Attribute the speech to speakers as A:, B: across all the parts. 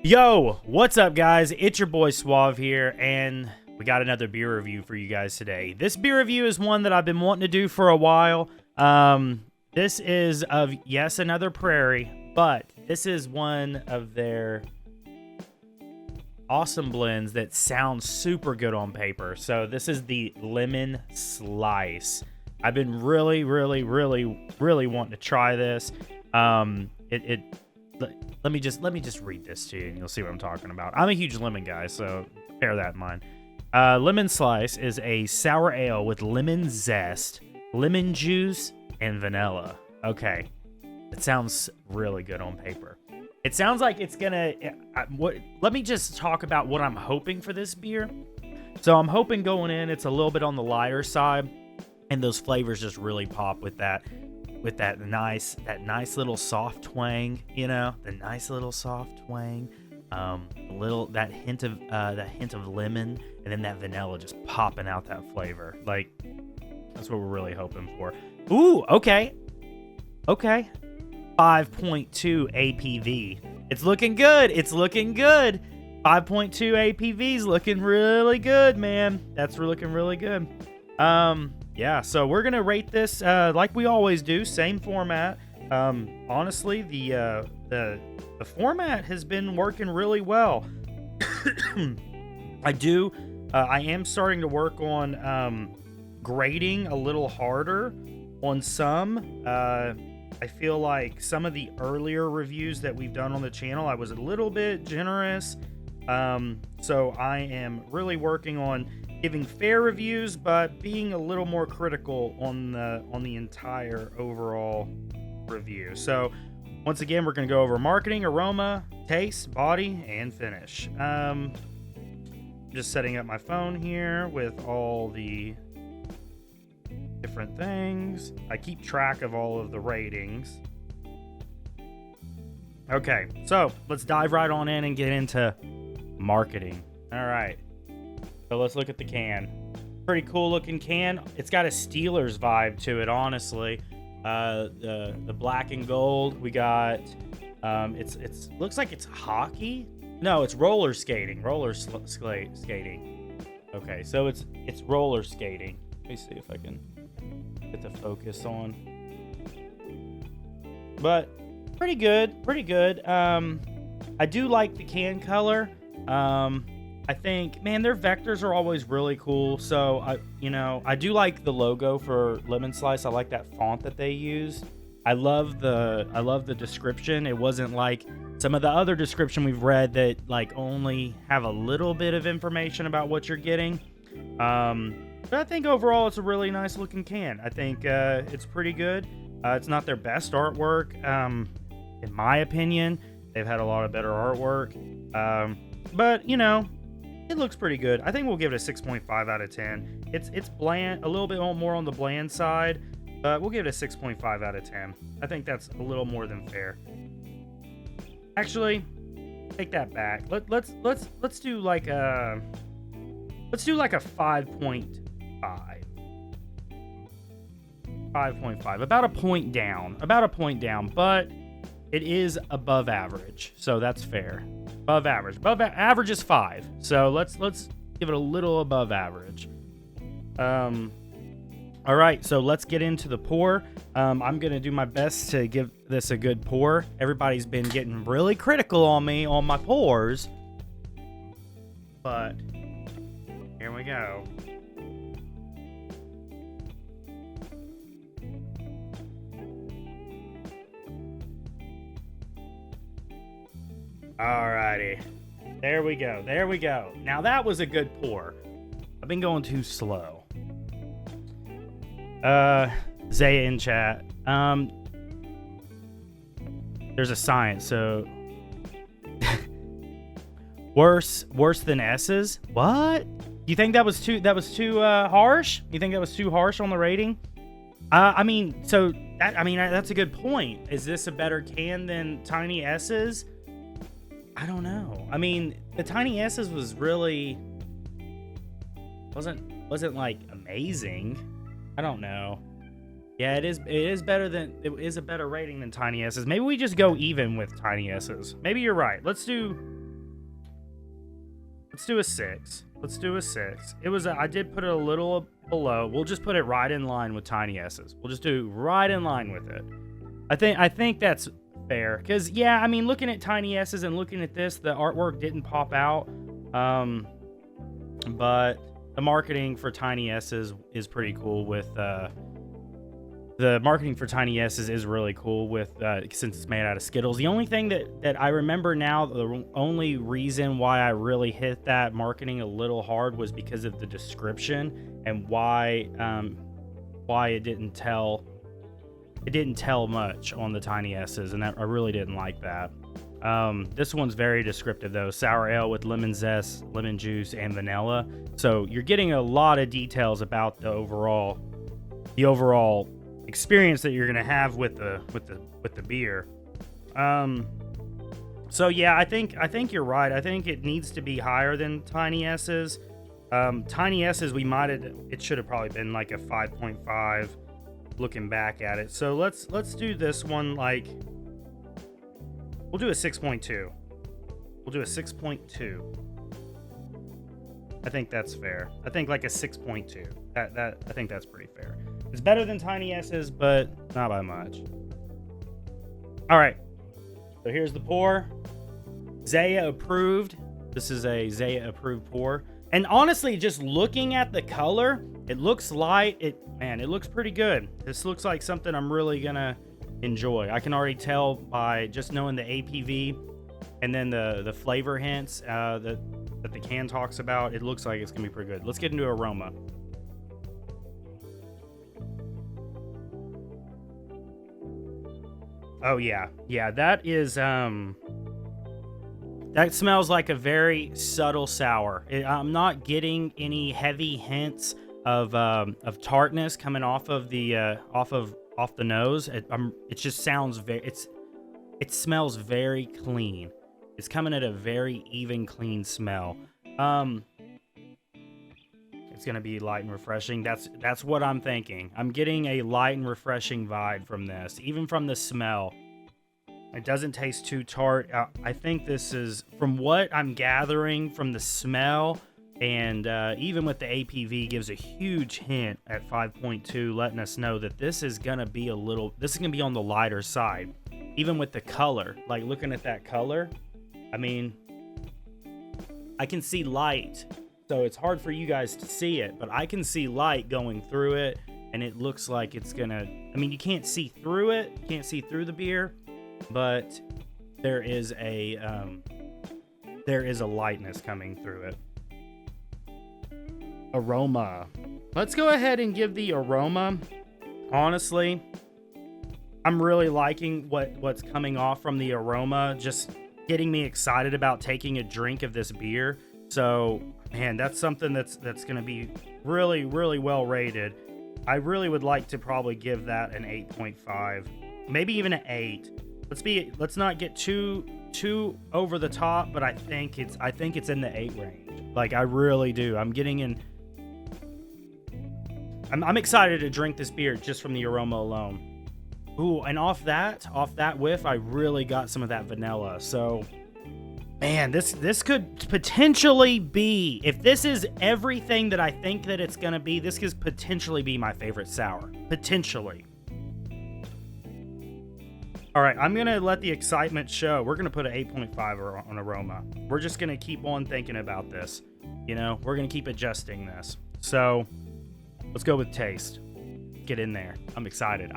A: Yo, what's up, guys? It's your boy Suave here, and we got another beer review for you guys today. This beer review is one that I've been wanting to do for a while. This is of, yes, another Prairie, but this is one of their awesome blends that sounds super good on paper. So this is the Lemon Slice. I've been really wanting to try this. Let me just read this to you and you'll see what I'm talking about. I'm a huge lemon guy, so bear that in mind. Lemon Slice is a sour ale with lemon zest, lemon juice, and vanilla. Okay, it sounds really good on paper. It sounds like it's gonna. Let me just talk about what I'm hoping for this beer. So I'm hoping going in, it's a little bit on the lighter side, and those flavors just really pop with that nice little soft twang, you know, the nice little soft twang, that hint of lemon, and then that vanilla just popping out that flavor. Like, that's what we're really hoping for. Ooh, okay, 5.2 APV. It's looking good. 5.2 APV's looking really good, man. That's looking really good. Yeah, so we're gonna rate this like we always do, same format. Honestly, the format has been working really well. I am starting to work on grading a little harder on some. I feel like some of the earlier reviews that we've done on the channel, I was a little bit generous. So I am really working on giving fair reviews, but being a little more critical on the entire overall review. So once again, we're going to go over marketing, aroma, taste, body, and finish. Just setting up my phone here with all the different things. I keep track of all of the ratings. Okay, so let's dive right on in and get into marketing. All right. So let's look at the can. Pretty cool looking can. It's got a Steelers vibe to it, honestly. The black and gold. We got it's looks like it's hockey. No, it's roller skating. Skating. Okay, so it's roller skating. Let me see if I can get the focus on. But pretty good. I do like the can color. I think, man, their vectors are always really cool. So I do like the logo for Lemon Slice. I like that font that they use. I love the description. It wasn't like some of the other description we've read that like only have a little bit of information about what you're getting. But I think overall it's a really nice looking can. I think it's pretty good. It's not their best artwork, in my opinion. They've had a lot of better artwork. But it looks pretty good. I think we'll give it a 6.5 out of 10. It's bland, a little bit more on the bland side, but we'll give it a 6.5 out of 10. I think that's a little more than fair. Actually, take that back. Let's do like a 5.5. 5.5. About a point down, but it is above average, so that's fair. Above average. Average is 5. So let's give it a little above average. All right, so let's get into the pour. I'm gonna do my best to give this a good pour. Everybody's been getting really critical on me on my pours, but here we go. Alrighty, there we go. Now that was a good pour. I've been going too slow. Zaya in chat. There's a science, so worse than S's. What? You think that was too harsh? You think that was too harsh on the rating? That's a good point. Is this a better can than Tiny S's? I don't know. I mean, the Tiny S's was really wasn't like amazing. I don't know. Yeah, it is a better rating than Tiny S's. Maybe we just go even with Tiny S's. Maybe you're right. Let's do Let's do a 6. Let's do a 6. I did put it a little below. We'll just put it right in line with Tiny S's. We'll just do right in line with it. I think that's fair. Because, yeah, I mean, looking at Tiny S's and looking at this, the artwork didn't pop out. But the marketing for Tiny S's is pretty cool with... The marketing for Tiny S's is really cool with since it's made out of Skittles. The only thing that I remember now, the only reason why I really hit that marketing a little hard was because of the description and why it didn't tell much on the Tiny S's, and I really didn't like that. This one's very descriptive though. Sour ale with lemon zest, lemon juice, and vanilla. So you're getting a lot of details about the overall experience that you're gonna have with the beer. So yeah, I think you're right. I think it needs to be higher than Tiny S's. Tiny S's it should have probably been like a 5.5 looking back at it. So let's do this one, like we'll do a 6.2. We'll do a 6.2. I think that's fair. I think like a 6.2. That I think that's pretty fair. It's better than Tiny S's, but not by much. All right. So here's the pour. Zaya approved. This is a Zaya approved pour. And honestly, just looking at the color, it looks light. It looks pretty good. This looks like something I'm really gonna enjoy. I can already tell by just knowing the APV and then the flavor hints that the can talks about. It looks like it's gonna be pretty good. Let's get into aroma. Oh yeah, that is that smells like a very subtle sour. I'm not getting any heavy hints of tartness coming off of the nose. It just sounds it smells very clean. It's coming at a very even, clean smell. It's gonna be light and refreshing. That's what I'm thinking. I'm getting a light and refreshing vibe from this, even from the smell. It doesn't taste too tart. I think this is, from what I'm gathering from the smell, and even with the APV, gives a huge hint at 5.2, letting us know that this is gonna be on the lighter side. Even with the color, like looking at that color, I mean, I can see light. So it's hard for you guys to see it, but I can see light going through it, and it looks like it's gonna... I mean, you can't see through it, you can't see through the beer, but there is a lightness coming through it. Aroma. Let's go ahead and give the aroma. Honestly, I'm really liking what's coming off from the aroma, just getting me excited about taking a drink of this beer. So, man, that's something that's going to be really, really well rated. I really would like to probably give that an 8.5, maybe even an 8. Let's not get too over the top, but I think it's in the 8 range. Like, I really do. I'm excited to drink this beer just from the aroma alone. Ooh, and off that whiff, I really got some of that vanilla. So, man, this could potentially be, if this is everything that I think that it's going to be, this could potentially be my favorite sour. Potentially. All right, I'm going to let the excitement show. We're going to put an 8.5 on aroma. We're just going to keep on thinking about this. You know, we're going to keep adjusting this. So, let's go with taste. Get in there. I'm excited.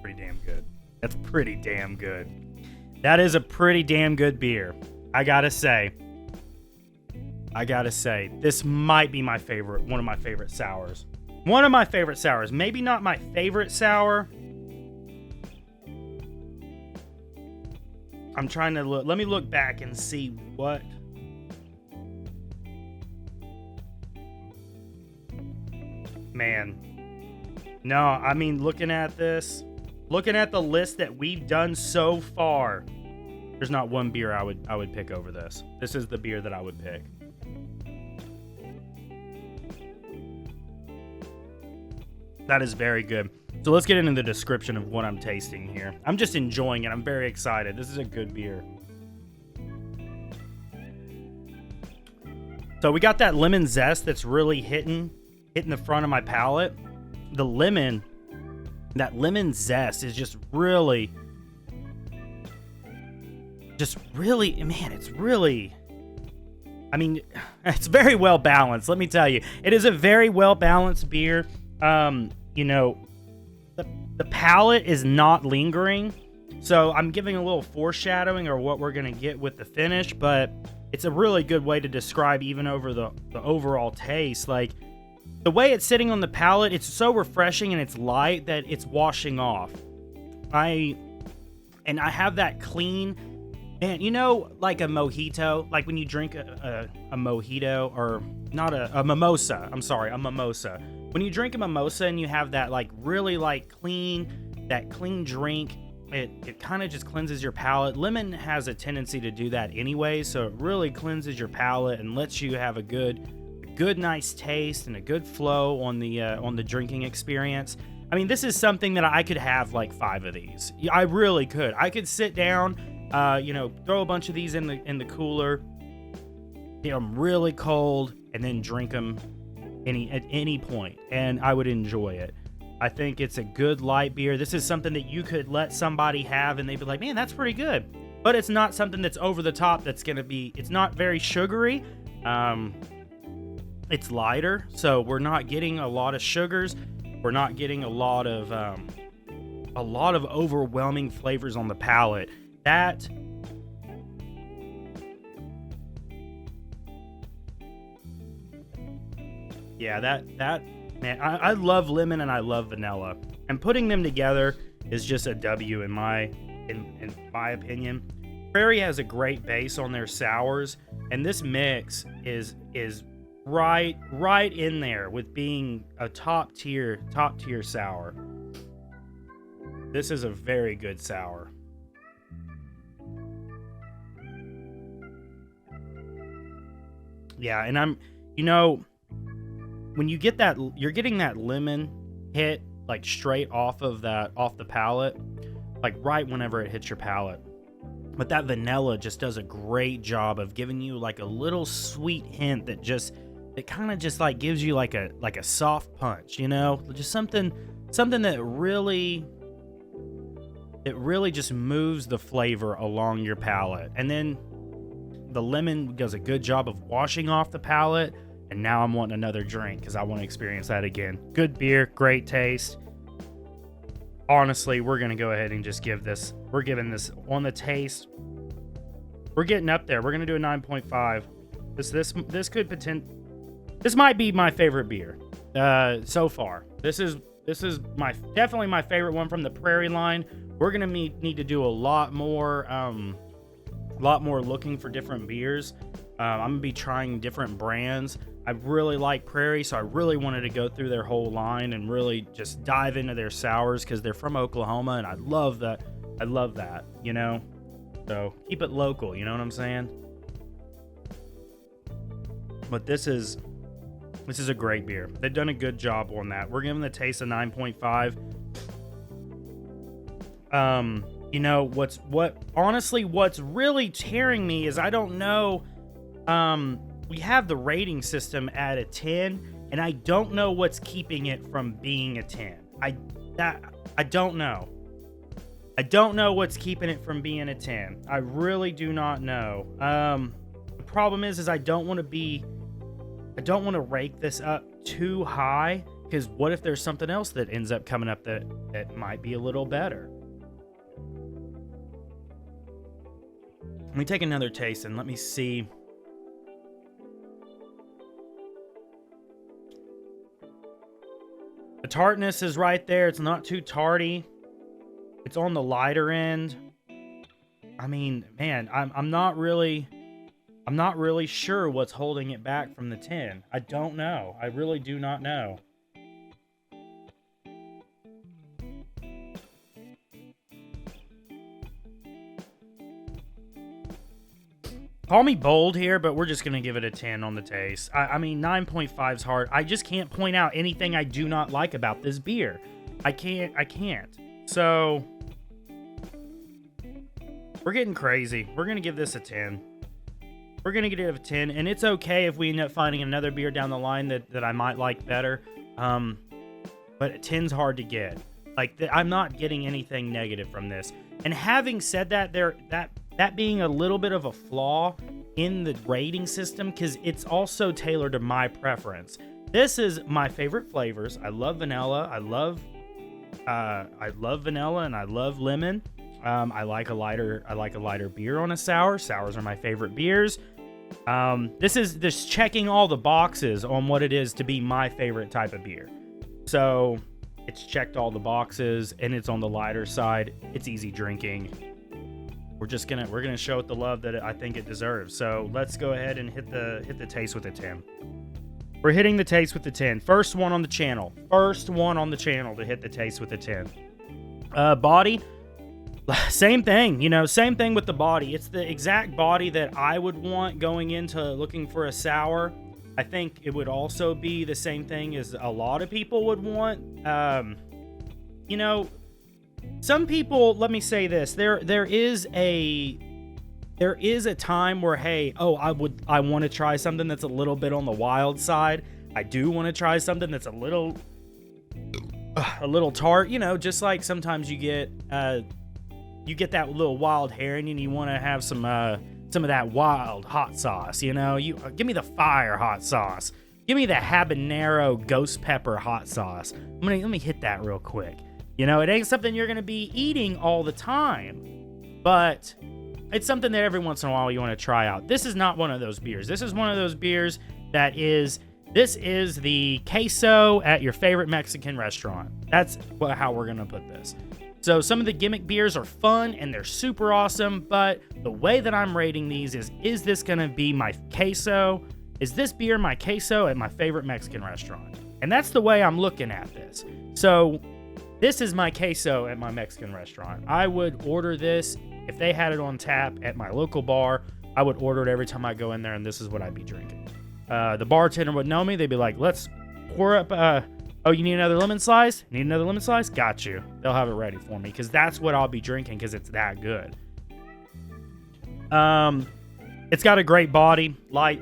A: Pretty damn good. That's pretty damn good. That is a pretty damn good beer. I gotta say, this might be one of my favorite sours. Maybe not my favorite sour. I'm trying to look. Let me look back and see what. Man. No, I mean, looking at the list that we've done so far, there's not one beer I would pick over this. This is the beer that I would pick. That is very good. So let's get into the description of what I'm tasting here. I'm just enjoying it. I'm very excited. This is a good beer. So we got that lemon zest that's really hitting the front of my palate. The lemon, that lemon zest is just really, man, it's really, I mean, it's very well balanced. Let me tell you, it is a very well balanced beer. You know, the palate is not lingering, so I'm giving a little foreshadowing or what we're gonna get with the finish, but it's a really good way to describe even over the overall taste. Like, the way it's sitting on the palate, it's so refreshing and it's light that it's washing off. I have that clean, and you know, like a mojito, like when you drink a mojito, or not a mimosa, I'm sorry, a mimosa. When you drink a mimosa and you have that like really like clean drink, it kind of just cleanses your palate. Lemon has a tendency to do that anyway, so it really cleanses your palate and lets you have a good nice taste and a good flow on the drinking experience. I mean, this is something that I could have like 5 of these. I really could. I could sit down, throw a bunch of these in the cooler, get them really cold, and then drink them at any point, and I would enjoy it. I think it's a good light beer. This is something that you could let somebody have and they'd be like, man, that's pretty good. But it's not something that's over the top. It's not very sugary. It's lighter, so we're not getting a lot of sugars. We're not getting a lot of overwhelming flavors on the palate. Man, I love lemon and I love vanilla, and putting them together is just a W in my opinion. Prairie has a great base on their sours, and this mix is right in there with being a top tier sour. This is a very good sour. Yeah, and when you get that, you're getting that lemon hit like straight off the palate, like right whenever it hits your palate. But that vanilla just does a great job of giving you like a little sweet hint that kind of just like gives you like a soft punch, just something that really just moves the flavor along your palate. And then the lemon does a good job of washing off the palate. And now I'm wanting another drink because I want to experience that again. Good beer, great taste. Honestly, we're going to go ahead and just we're giving this on the taste. We're getting up there. We're going to do a 9.5. This might be my favorite beer so far. This is definitely my favorite one from the Prairie line. We're going to need to do a lot more looking for different beers. I'm going to be trying different brands. I really like Prairie, so I really wanted to go through their whole line and really just dive into their sours because they're from Oklahoma, and I love that. So keep it local, you know what I'm saying? But this is a great beer. They've done a good job on that. We're giving the taste a 9.5. What's really tearing me is I don't know. We have the rating system at a 10, and I don't know what's keeping it from being a 10. I don't know. I don't know what's keeping it from being a 10. I really do not know. The problem is I don't want to rake this up too high, because what if there's something else that ends up coming up that might be a little better? Let me take another taste and let me see. The tartness is right there. It's not too tarty. It's on the lighter end. I mean, man, I'm not really sure what's holding it back from the 10. I don't know. I really do not know. Call me bold here, but we're just going to give it a 10 on the taste. I mean, 9.5 is hard. I just can't point out anything I do not like about this beer. I can't. So, we're getting crazy. We're going to give this a 10. We're going to give it a 10, and it's okay if we end up finding another beer down the line that I might like better. But a 10's hard to get. Like, I'm not getting anything negative from this. And having said that, that being a little bit of a flaw in the rating system, because it's also tailored to my preference. This is my favorite flavors. I love vanilla. I love vanilla, and I love lemon. I like a lighter beer on a sour. Sours are my favorite beers. This is checking all the boxes on what it is to be my favorite type of beer. So it's checked all the boxes, and it's on the lighter side. It's easy drinking. We're gonna show it the love that I think it deserves. So let's go ahead and hit the taste with a 10. We're hitting the taste with the 10. First one on the channel to hit the taste with a 10. Body, same thing. Same thing with the body. It's the exact body that I would want going into looking for a sour. I think it would also be the same thing as a lot of people would want. Some people, let me say this, there is a time where, hey, I want to try something that's a little bit on the wild side. I do want to try something that's a little tart, just like sometimes you get that little wild herring and you want to have some of that wild hot sauce, you give me the fire hot sauce. Give me the habanero ghost pepper hot sauce. Let me hit that real quick. It ain't something you're going to be eating all the time, but it's something that every once in a while you want to try out. This is not one of those beers. This is one of those beers this is the queso at your favorite Mexican restaurant. That's how we're going to put this. So some of the gimmick beers are fun and they're super awesome, but the way that I'm rating these is this going to be my queso? Is this beer my queso at my favorite Mexican restaurant? And that's the way I'm looking at this. So this is my queso at my Mexican restaurant. I would order this if they had it on tap at my local bar. I would order it every time I go in there, and this is what I'd be drinking. The bartender would know me. They'd be like, let's pour up... oh, you need another lemon slice? Need another lemon slice? Got you. They'll have it ready for me, because that's what I'll be drinking, because it's that good. It's got a great body. Light,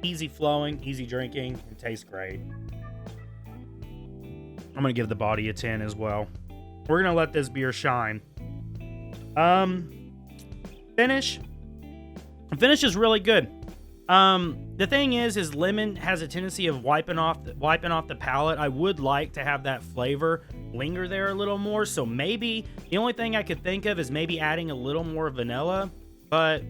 A: easy flowing, easy drinking. It tastes great. I'm going to give the body a 10 as well. We're going to let this beer shine. Finish. The finish is really good. The thing is lemon has a tendency of wiping off the palate. I would like to have that flavor linger there a little more. So maybe the only thing I could think of is maybe adding a little more vanilla, but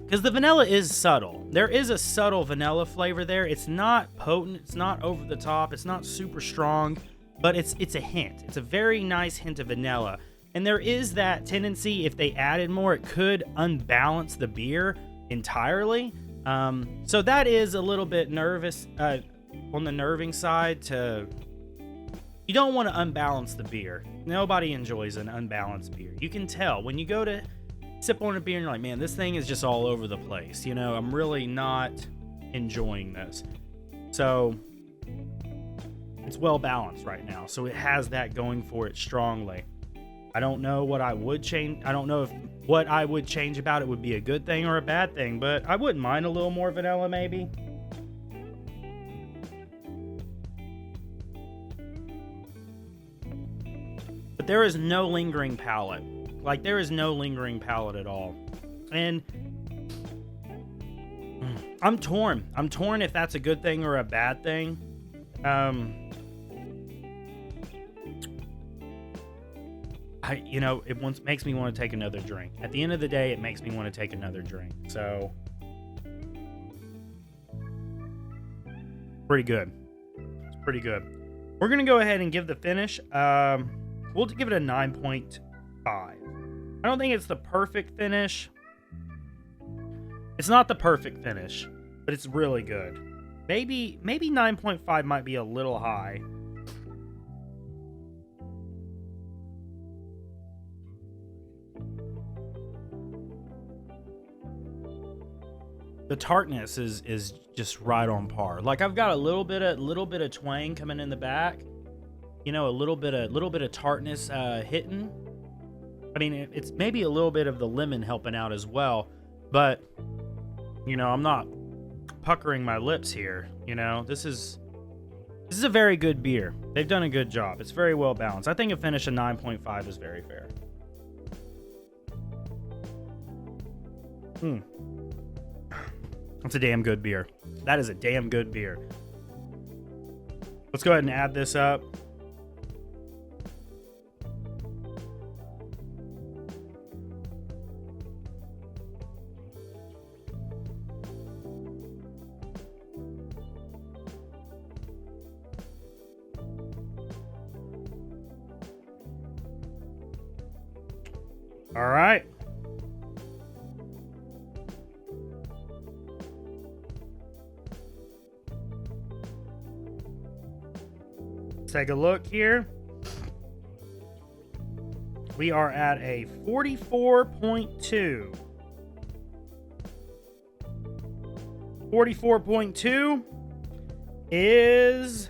A: because the vanilla is subtle. There is a subtle vanilla flavor there. It's not potent. It's not over the top. It's not super strong, but it's a hint. It's a very nice hint of vanilla. And there is that tendency, if they added more, it could unbalance the beer entirely. So that is a little bit nervous on the nerving side. You don't want to unbalance the beer. Nobody enjoys an unbalanced beer. You can tell when you go to sip on a beer and you're like, man, this thing is just all over the place. I'm really not enjoying this. So it's well balanced right now. So it has that going for it strongly. I don't know what I would change. I don't know if what I would change about it would be a good thing or a bad thing, but I wouldn't mind a little more vanilla maybe. But there is no lingering palate. Like, there is no lingering palate at all. And I'm torn. I'm torn if that's a good thing or a bad thing. It makes me want to take another drink. At the end of the day, it makes me want to take another drink. So, pretty good. It's pretty good. We're going to go ahead and give the finish. We'll give it a 9.5. I don't think it's the perfect finish. It's not the perfect finish, but it's really good. Maybe 9.5 might be a little high. the tartness is just right on par. Like I've got a little bit of twang coming in the back, you know, a little bit of tartness hitting. I mean, it's maybe a little bit of the lemon helping out as well, but you know, I'm not puckering my lips here. You know, this is a very good beer. They've done a good job. It's very well balanced. I think a finish of 9.5 is very fair. That's a damn good beer. That is a damn good beer. Let's go ahead and add this up. All right. Let's take a look here. We are at a 44.2. 44.2 is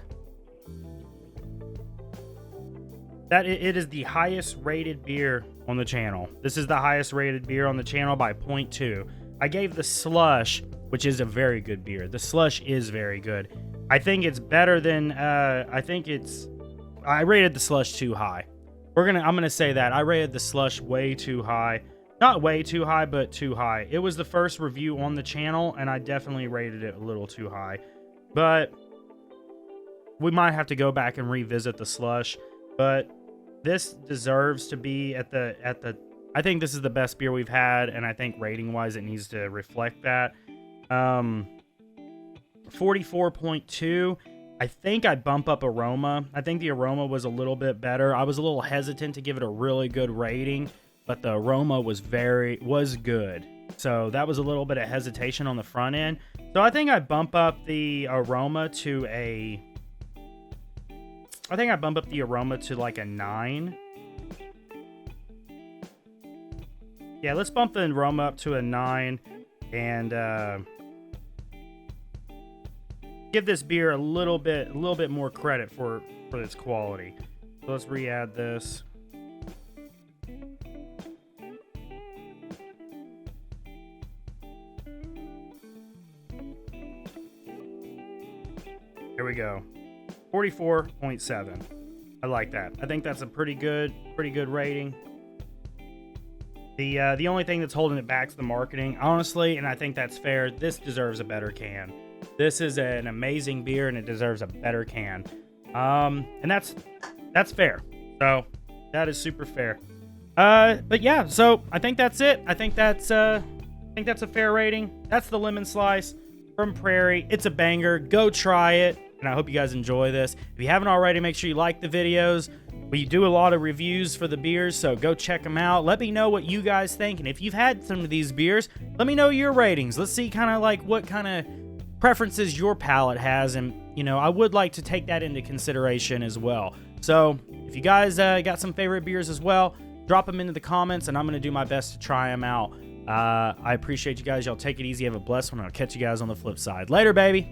A: that it is the highest rated beer on the channel. This is the highest rated beer on the channel by 0.2. I gave the Slush, which is a very good beer. The Slush is very good. I think it's better than I rated the Slush too high. I'm gonna say that I rated the Slush way too high. Not way too high, but too high. It was the first review on the channel, and I definitely rated it a little too high. But we might have to go back and revisit the Slush. But this deserves to be at the. I think this is the best beer we've had, and I think rating-wise, it needs to reflect that. 44.2. I think I bump up aroma. I think the aroma was a little bit better. I was a little hesitant to give it a really good rating, but the aroma was good. So that was a little bit of hesitation on the front end. So I think I bump up the aroma to like a 9. Yeah, let's bump the aroma up to a 9 and give this beer a little bit more credit for its quality. So let's re-add this. Here we go. 44.7. I like that. I think that's a pretty good rating. The only thing that's holding it back is the marketing, honestly, and I think that's fair. This deserves a better can. This is an amazing beer, and it deserves a better can. And that's fair. So that is super fair. But yeah, so I think that's it. I think that's a fair rating. That's the lemon slice from Prairie. It's a banger. Go try it. And I hope you guys enjoy this. If you haven't already, make sure you like the videos. We do a lot of reviews for the beers, so go check them out. Let me know what you guys think. And if you've had some of these beers, let me know your ratings. Let's see kind of like what kind of preferences your palate has. And, you know, I would like to take that into consideration as well. So if you guys got some favorite beers as well, drop them into the comments, and I'm going to do my best to try them out. I appreciate you guys. Y'all take it easy. Have a blessed one. I'll catch you guys on the flip side. Later, baby.